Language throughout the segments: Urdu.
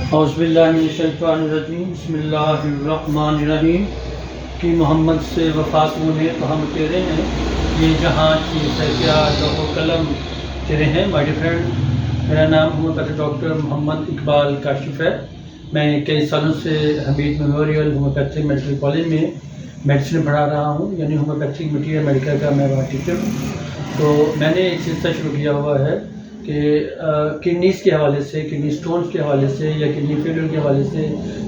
اعوذ باللہ من الشیطان الرجیم بسم اللہ الرحمن الرحیم کہ محمد سے وفات ہونے تو ہم تیرے ہیں، یہ جہاں چیز ہے کیا لوح و قلم تیرے ہیں۔ مائی ڈیئر فرینڈ، میرا نام ہومیوپیتھی ڈاکٹر محمد اقبال کاشف ہے۔ میں کئی سالوں سے حمید میموریل ہومیوپیتھی میڈیکل کالج میں میڈیسن پڑھا رہا ہوں، یعنی ہومیوپیتھک میٹیریل میڈیکل کا میں وہاں ٹیچر ہوں۔ تو میں نے ایک سلسلہ شروع کیا ہوا ہے کہ کڈنیز کے حوالے سے، کڈنی سٹونز کے حوالے سے یا کڈنی فیلئر کے حوالے سے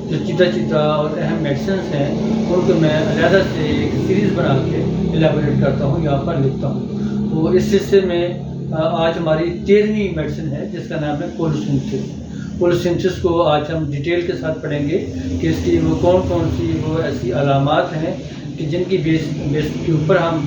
جو چیدہ اور اہم میڈیسنس ہیں ان کو میں علیحدہ سے ایک سیریز بنا کے الیبوریٹ کرتا ہوں، یہاں پر لکھتا ہوں۔ تو اس سلسلے میں آج ہماری 13ویں میڈیسن ہے جس کا نام ہے کولوسینتھس۔ کولوسینتھس کو آج ہم ڈیٹیل کے ساتھ پڑھیں گے کہ اس کی وہ کون سی وہ ایسی علامات ہیں کہ جن کی بیس کے اوپر ہم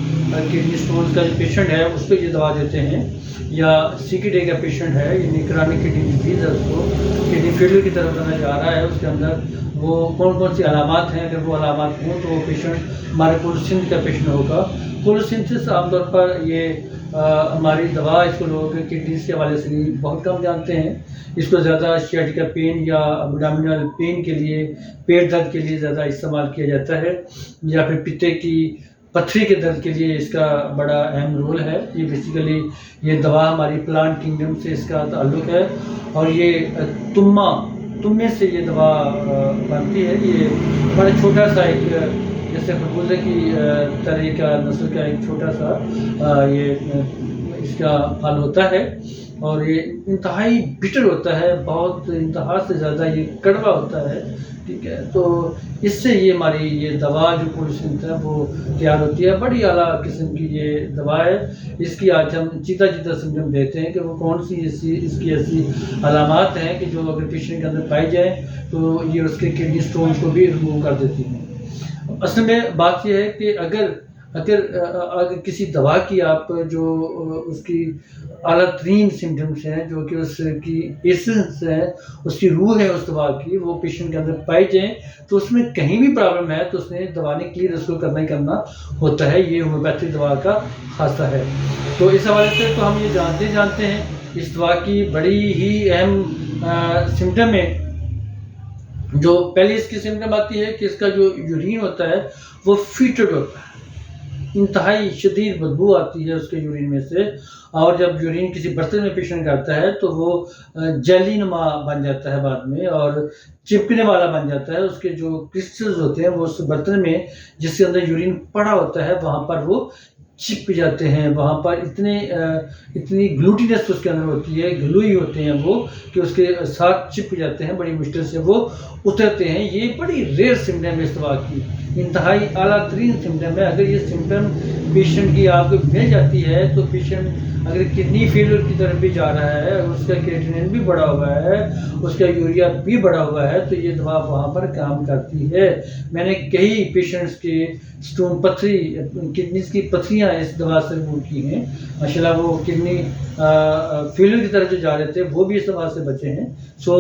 کڈنی سٹونز کا جو پیشنٹ ہے اس کو یہ دوا دیتے ہیں، یا CKD کا پیشنٹ ہے یعنی کرونک کڈنی ڈیزیز ہے، اس کو کڈنی فیلئر کی طرف بنا جا رہا ہے، اس کے اندر وہ کون سی علامات ہیں، اگر وہ علامات ہوں تو وہ پیشنٹ ہمارے کولوسینتھس کا پیشنٹ ہوگا۔ کولوسینتھس عام طور پر یہ ہماری دوا اس کو لوگ کڈنیز کے حوالے سے بہت کم جانتے ہیں، اس کو زیادہ سیاٹیکا پین یا ابڈومینل پین کے لیے، پیٹ درد کے لیے زیادہ استعمال کیا جاتا ہے، یا پھر پتے کی پتھری کے درد کے لیے اس کا بڑا اہم رول ہے۔ یہ بیسیکلی یہ دوا ہماری پلانٹ کنگڈم سے اس کا تعلق ہے، اور یہ تمے سے یہ دوا بنتی ہے۔ یہ بڑا چھوٹا سا ایک جیسے خربوزے کی طرح کا نسل کا ایک چھوٹا سا یہ اس کا پھل ہوتا ہے، اور یہ انتہائی بٹر ہوتا ہے، بہت انتہا سے زیادہ یہ کڑوا ہوتا ہے، ٹھیک ہے۔ تو اس سے یہ ہماری یہ دوا جو کولوسینتھس ہے وہ تیار ہوتی ہے، بڑی اعلیٰ قسم کی یہ دوا ہے۔ اس کی آج ہم چیدہ سمپٹم دیتے ہیں کہ وہ کون سی اس کی ایسی علامات ہیں کہ جو اگر پیشنٹ کے اندر پائی جائیں تو یہ اس کے کڈنی سٹونز کو بھی ریموو کر دیتی ہیں۔ اصل میں بات یہ ہے کہ اگر کسی دوا کی آپ جو اس کی اعلیٰ ترین سمپٹمس ہیں، جو کہ اس کی ایسنس ہے، اس کی روح ہے اس دوا کی، وہ پیشنٹ کے اندر پائی جائیں تو اس میں کہیں بھی پرابلم ہے تو اس نے دوا نے کلیئر اس کو کرنا ہوتا ہے۔ یہ ہومیوپیتھی دوا کا خاصہ ہے۔ تو اس حوالے سے تو ہم یہ جانتے ہیں اس دوا کی بڑی ہی اہم سمپٹم ہے۔ جو پہلی اس کی سمپٹم آتی ہے کہ اس کا جو یورین ہوتا ہے وہ فیٹڈ ہوتا ہے، انتہائی شدید بدبو آتی ہے اس کے یورین میں سے، اور جب یورین کسی برتن میں پیشنٹ کرتا ہے تو وہ جیلی نما بن جاتا ہے بعد میں، اور چپکنے والا بن جاتا ہے۔ اس کے جو کرسٹلز ہوتے ہیں وہ اس برتن میں جس کے اندر یورین پڑا ہوتا ہے وہاں پر وہ چپک جاتے ہیں، وہاں پر اتنی گلوٹینس اس کے اندر ہوتی ہے، گلوئی ہوتے ہیں وہ کہ اس کے ساتھ چپک جاتے ہیں، بڑی مشکل سے وہ اترتے ہیں۔ یہ بڑی ریئر سمپٹم ہے اس دوا کی، انتہائی اعلیٰ ترین سمپٹم ہے۔ اگر یہ سمپٹم پیشنٹ کی آپ کو مل جاتی ہے تو پیشنٹ اگر کڈنی فیلئر کی طرف بھی جا رہا ہے، اس کا کریٹینین بھی بڑا ہوا ہے، اس کا یوریا بھی بڑا ہوا ہے، تو یہ دوا وہاں پر کام کرتی ہے۔ میں نے کئی پیشنٹس کے سٹون پتھری کڈنیز کی پتھریاں اس دوا سے ریموو کی ہیں، ماشاءاللہ وہ کڈنی فیلئر کی طرف جو جا رہے تھے وہ بھی اس دوا سے بچے ہیں۔ سو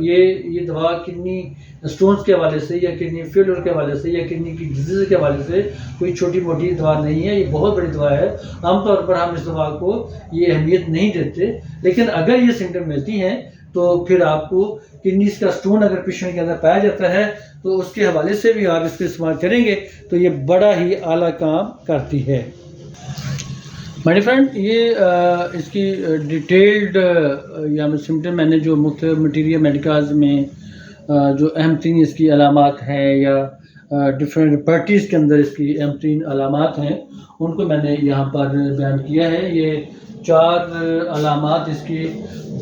یہ دوا کڈنی سٹونز کے حوالے سے یا کڈنی فیلئر کے حوالے سے یا کڈنی کی ڈیزیز کے حوالے سے کوئی چھوٹی موٹی دوا نہیں ہے، یہ بہت بڑی دوا ہے۔ عام طور پر ہم اس دوا کو یہ اہمیت نہیں دیتے، لیکن اگر یہ سمپٹم ملتی ہیں تو پھر آپ کو کڈنیز کا سٹون اگر پیشنٹ کے اندر پایا جاتا ہے تو اس کے حوالے سے بھی آپ اس کو استعمال کریں گے تو یہ بڑا ہی اعلیٰ کام کرتی ہے۔ میری فرینڈ، یہ اس کی ڈیٹیلڈ یا سمپٹم میں نے جو مختلف مٹیریل میڈیکلز میں جو اہم ترین اس کی علامات ہیں یا ڈفرینٹ پارٹیز کے اندر اس کی اہم ترین علامات ہیں ان کو میں نے یہاں پر بیان کیا ہے۔ یہ 4 علامات اس کی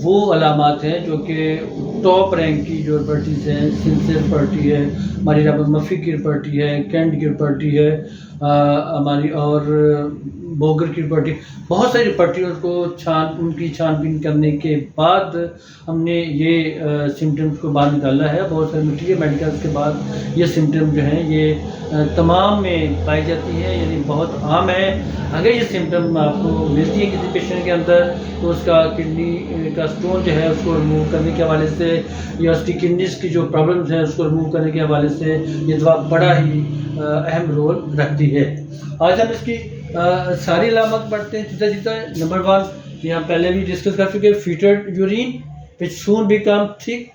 وہ علامات ہیں جو کہ ٹاپ رینک کی جو رپرٹیز ہیں، سنسر رپرٹی ہے ہماری، رابرٹ مفی کی رپرٹی ہے، کینٹ کی رپرٹی ہے ہماری، اور بوگر کی رپرٹی، بہت ساری رپرٹیوں کو ان کی چھان بین کرنے کے بعد ہم نے یہ سمپٹمس کو باہر نکالا ہے۔ بہت سارے مٹیریل میڈیکلز کے بعد یہ سمپٹم جو ہیں یہ تمام میں پائی جاتی ہے، یعنی بہت عام ہے۔ اگر یہ سمپٹم آپ کو ملتی ہے کسی پیشنٹ کے اندر تو اس کا کڈنی کا سٹون جو ہے اس کو ریموو کرنے کے حوالے سے یا اس کی کڈنیز کی جو پرابلمز ہیں اس کو ریموو کرنے کے حوالے سے یہ دوا بڑا ہی اہم رول رکھتی ہے۔ آج ہم اس کی ساری علامات پڑھتے ہیں چیدہ۔ نمبر 1 یہ ہم پہلے بھی ڈسکس کر چکے، فیٹڈ urine which soon become thick